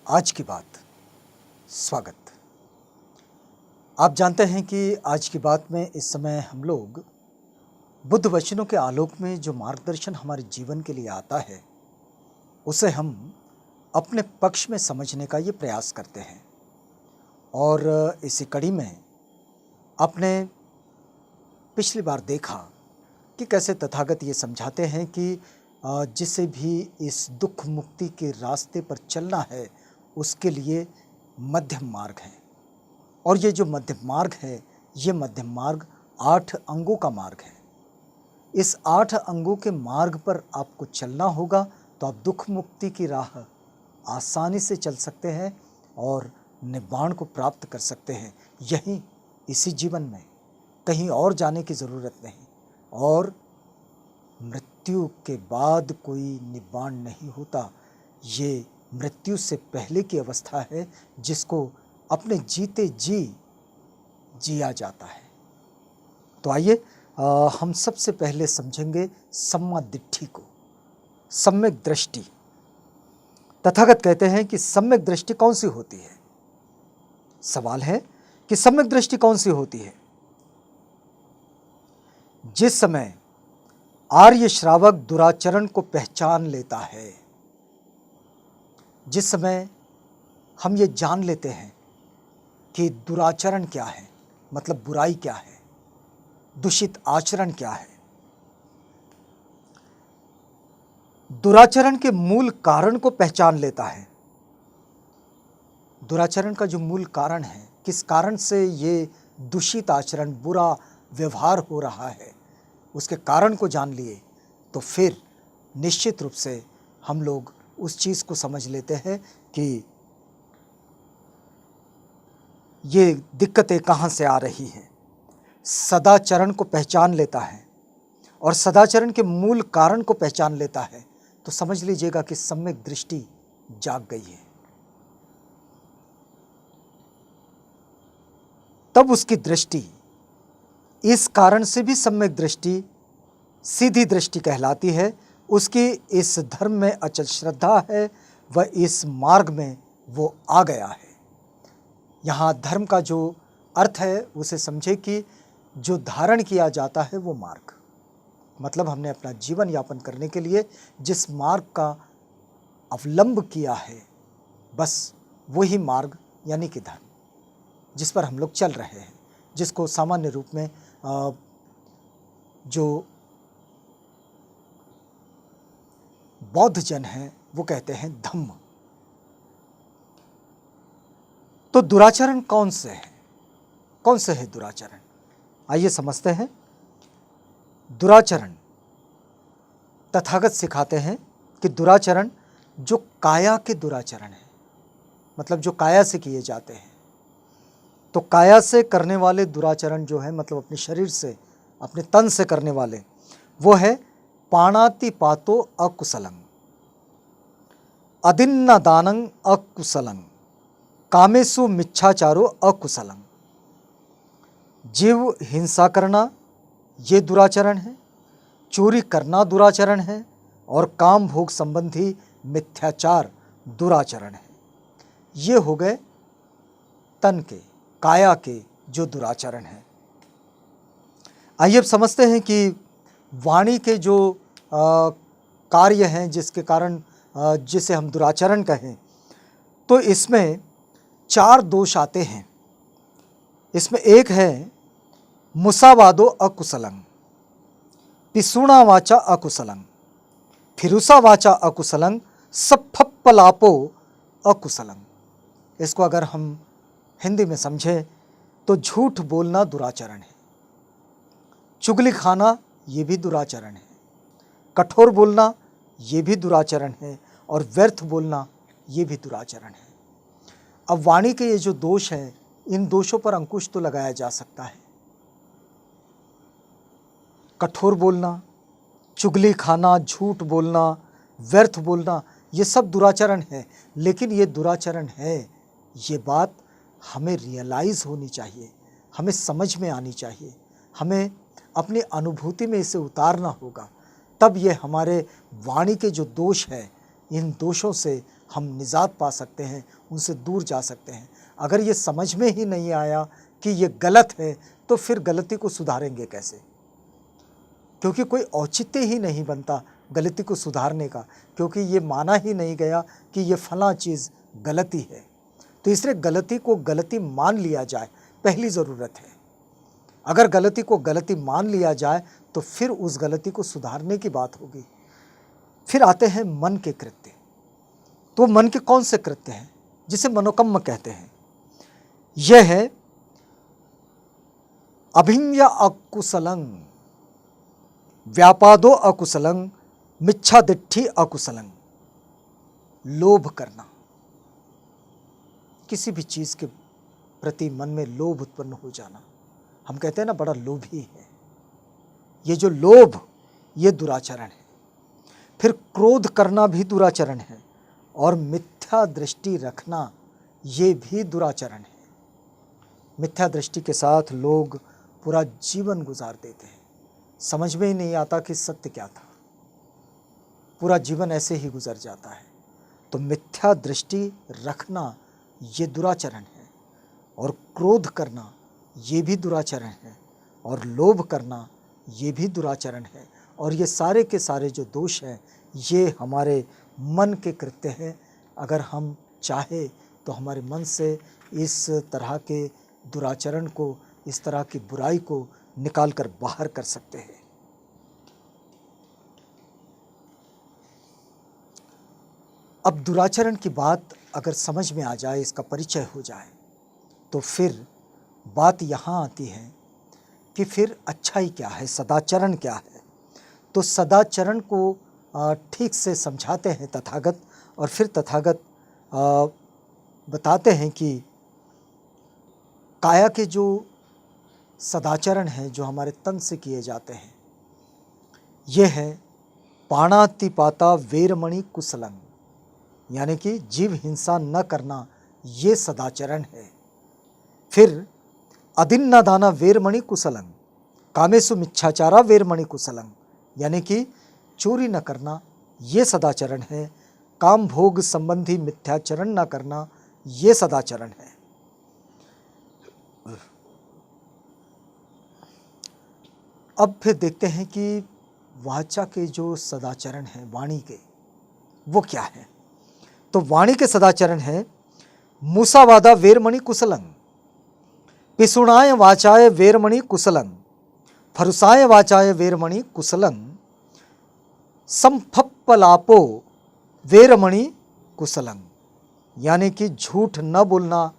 आज की बात। स्वागत। आप जानते हैं कि आज की बात में इस समय हम लोग बुद्ध वचनों के आलोक में जो मार्गदर्शन हमारे जीवन के लिए आता है उसे हम अपने पक्ष में समझने का ये प्रयास करते हैं। और इसी कड़ी में आपने पिछली बार देखा कि कैसे तथागत ये समझाते हैं कि जिसे भी इस दुख मुक्ति के रास्ते पर चलना है उसके लिए मध्यम मार्ग है। और ये जो मध्यम मार्ग है ये मध्यम मार्ग 8 अंगों का मार्ग है। इस 8 अंगों के मार्ग पर आपको चलना होगा तो आप दुख मुक्ति की राह आसानी से चल सकते हैं और निब्बाण को प्राप्त कर सकते हैं। यहीं इसी जीवन में कहीं और जाने की ज़रूरत नहीं। और मृत्यु के बाद कोई निब्बाण नहीं होता। ये मृत्यु से पहले की अवस्था है जिसको अपने जीते जी जिया जाता है। तो आइए हम सबसे पहले समझेंगे सम्मा दिट्ठी को, सम्यक दृष्टि। तथागत कहते हैं कि सम्यक दृष्टि कौन सी होती है। सवाल है कि सम्यक दृष्टि कौन सी होती है। जिस समय आर्य श्रावक दुराचरण को पहचान लेता है, जिस समय हम ये जान लेते हैं कि दुराचरण क्या है, मतलब बुराई क्या है, दूषित आचरण क्या है, दुराचरण के मूल कारण को पहचान लेता है। दुराचरण का जो मूल कारण है, किस कारण से ये दूषित आचरण, बुरा व्यवहार हो रहा है, उसके कारण को जान लिए तो फिर निश्चित रूप से हम लोग उस चीज़ को समझ लेते हैं कि ये दिक्कतें कहाँ से आ रही हैं। सदाचरण को पहचान लेता है और सदाचरण के मूल कारण को पहचान लेता है तो समझ लीजिएगा कि सम्यक दृष्टि जाग गई है। तब उसकी दृष्टि इस कारण से भी सम्यक दृष्टि सीधी दृष्टि कहलाती है। उसकी इस धर्म में अचल श्रद्धा है, वह इस मार्ग में वो आ गया है। यहाँ धर्म का जो अर्थ है उसे समझे कि जो धारण किया जाता है वो मार्ग, मतलब हमने अपना जीवन यापन करने के लिए जिस मार्ग का अवलंब किया है, बस वही मार्ग यानी कि धर्म जिस पर हम लोग चल रहे हैं, जिसको सामान्य रूप में जो बौद्ध जन हैं वो कहते हैं धम्म। तो दुराचरण कौन से है, कौन से है दुराचरण, आइए समझते हैं। दुराचरण तथागत सिखाते हैं कि दुराचरण जो काया के दुराचरण है, मतलब जो काया से किए जाते हैं। तो काया से करने वाले दुराचरण जो है, मतलब अपने शरीर से, अपने तन से करने वाले, वो है पाणातिपातो अकुशलं, अदिन्न दानं अकुशलं, कामेषु मिच्छाचारो अकुशलं। जीव हिंसा करना ये दुराचरण है, चोरी करना दुराचरण है और काम भोग संबंधी मिथ्याचार दुराचरण है। ये हो गए तन के, काया के जो दुराचरण हैं। आइए अब समझते हैं कि वाणी के जो कार्य हैं जिसके कारण जिसे हम दुराचरण कहें, तो इसमें 4 दोष आते हैं। इसमें एक है मुसावादो अकुशलं, पिसूणा वाचा अकुशलं, फिरुसा वाचा अकुशलं, सफप्पलापो अकुशलं। इसको अगर हम हिंदी में समझें तो झूठ बोलना दुराचरण है, चुगली खाना ये भी दुराचरण है, कठोर बोलना ये भी दुराचरण है और व्यर्थ बोलना ये भी दुराचरण है। अब वाणी के ये जो दोष हैं, इन दोषों पर अंकुश तो लगाया जा सकता है। कठोर बोलना, चुगली खाना, झूठ बोलना, व्यर्थ बोलना, ये सब दुराचरण है। लेकिन ये दुराचरण है, ये बात हमें रियलाइज़ होनी चाहिए, हमें समझ में आनी चाहिए, हमें अपनी अनुभूति में इसे उतारना होगा। तब ये हमारे वाणी के जो दोष है, इन दोषों से हम निजात पा सकते हैं, उनसे दूर जा सकते हैं। अगर ये समझ में ही नहीं आया कि ये गलत है तो फिर गलती को सुधारेंगे कैसे? क्योंकि कोई औचित्य ही नहीं बनता गलती को सुधारने का, क्योंकि ये माना ही नहीं गया कि ये फलां चीज़ गलती है। तो इसलिए गलती को गलती मान लिया जाए, पहली ज़रूरत है। अगर गलती को गलती मान लिया जाए तो फिर उस गलती को सुधारने की बात होगी। फिर आते हैं मन के कृत्य। तो मन के कौन से कृत्य हैं जिसे मनोकम्म कहते हैं? यह है अभिज्ञा अकुशलं, व्यापादो अकुशलं, मिच्छादिट्ठी अकुशलं। लोभ करना, किसी भी चीज के प्रति मन में लोभ उत्पन्न हो जाना। हम कहते हैं ना, बड़ा लोभी है। ये जो लोभ, ये दुराचरण है। फिर क्रोध करना भी दुराचरण है, और मिथ्या दृष्टि रखना ये भी दुराचरण है। मिथ्या दृष्टि के साथ लोग पूरा जीवन गुजार देते हैं, समझ में ही नहीं आता कि सत्य क्या था, पूरा जीवन ऐसे ही गुजर जाता है। तो मिथ्या दृष्टि रखना ये दुराचरण है, और क्रोध करना ये भी दुराचरण है, और लोभ करना ये भी दुराचरण है। और ये सारे के सारे जो दोष हैं ये हमारे मन के कृत्य हैं। अगर हम चाहे तो हमारे मन से इस तरह के दुराचरण को, इस तरह की बुराई को निकाल कर बाहर कर सकते हैं। अब दुराचरण की बात अगर समझ में आ जाए, इसका परिचय हो जाए, तो फिर बात यहाँ आती है कि फिर अच्छाई क्या है, सदाचरण क्या है। तो सदाचरण को ठीक से समझाते हैं तथागत, और फिर तथागत बताते हैं कि काया के जो सदाचरण हैं, जो हमारे तन से किए जाते हैं, ये है पाणातिपाता वेरमणि कुशलं, यानी कि जीव हिंसा न करना, ये सदाचरण है। फिर अदिन्ना दाना वेरमणि कुशलं, कामेषु मिच्छाचारा वेरमणि कुशलं, यानी कि चोरी न करना, ये सदाचरण है। काम भोग संबंधी मिथ्याचरण न करना, ये सदाचरण है। अब फिर देखते हैं कि वाचा के जो सदाचरण हैं, वाणी के, वो क्या है। तो वाणी के सदाचरण है मूसावादा वेरमणि कुशलं, पिसुणाय वाचाय वेरमणि कुशलं, फरुसाय वाचाय वेरमणि कुशलं, संफप्पलापो वेरमणि कुशलं, यानी कि झूठ न बोलना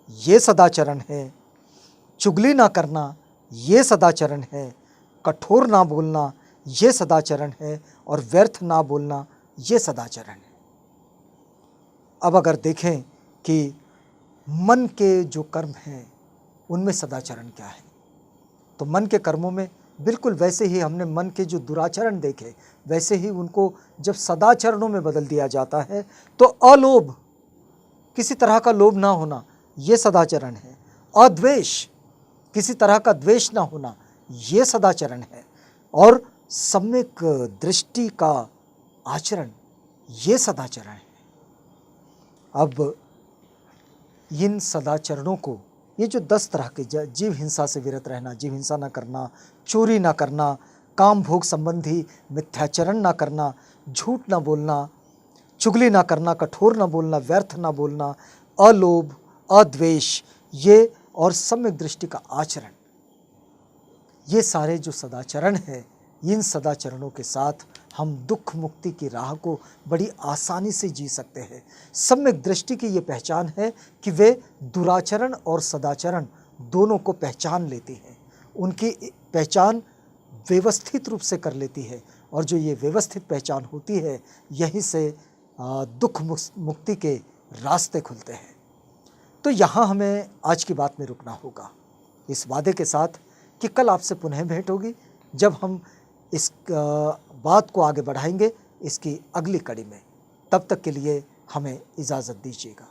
ये सदाचरण है, चुगली ना करना ये सदाचरण है, कठोर ना बोलना ये सदाचरण है, और व्यर्थ ना बोलना ये सदाचरण है। अब अगर देखें कि मन के जो कर्म हैं उनमें सदाचरण क्या है, तो मन के कर्मों में बिल्कुल वैसे ही हमने मन के जो दुराचरण देखे, वैसे ही उनको जब सदाचरणों में बदल दिया जाता है तो अलोभ, किसी तरह का लोभ ना होना ये सदाचरण है। अद्वेष, किसी तरह का द्वेष ना होना ये सदाचरण है। और सम्यक दृष्टि का आचरण ये सदाचरण है। अब इन सदाचरणों को, ये जो 10 तरह के, जीव हिंसा से विरत रहना, जीव हिंसा न करना, चोरी ना करना, काम भोग संबंधी मिथ्याचरण ना करना, झूठ ना बोलना, चुगली ना करना, कठोर ना बोलना, व्यर्थ ना बोलना, अलोभ, अद्वेष, ये और सम्यक दृष्टि का आचरण, ये सारे जो सदाचरण हैं, इन सदाचरणों के साथ हम दुख मुक्ति की राह को बड़ी आसानी से जी सकते हैं। सम्यक दृष्टि की ये पहचान है कि वे दुराचरण और सदाचरण दोनों को पहचान लेती हैं, उनकी पहचान व्यवस्थित रूप से कर लेती है, और जो ये व्यवस्थित पहचान होती है, यहीं से दुख मुक्ति के रास्ते खुलते हैं। तो यहाँ हमें आज की बात में रुकना होगा, इस वादे के साथ कि कल आपसे पुनः भेंट होगी, जब हम इस बात को आगे बढ़ाएंगे इसकी अगली कड़ी में। तब तक के लिए हमें इजाज़त दीजिएगा।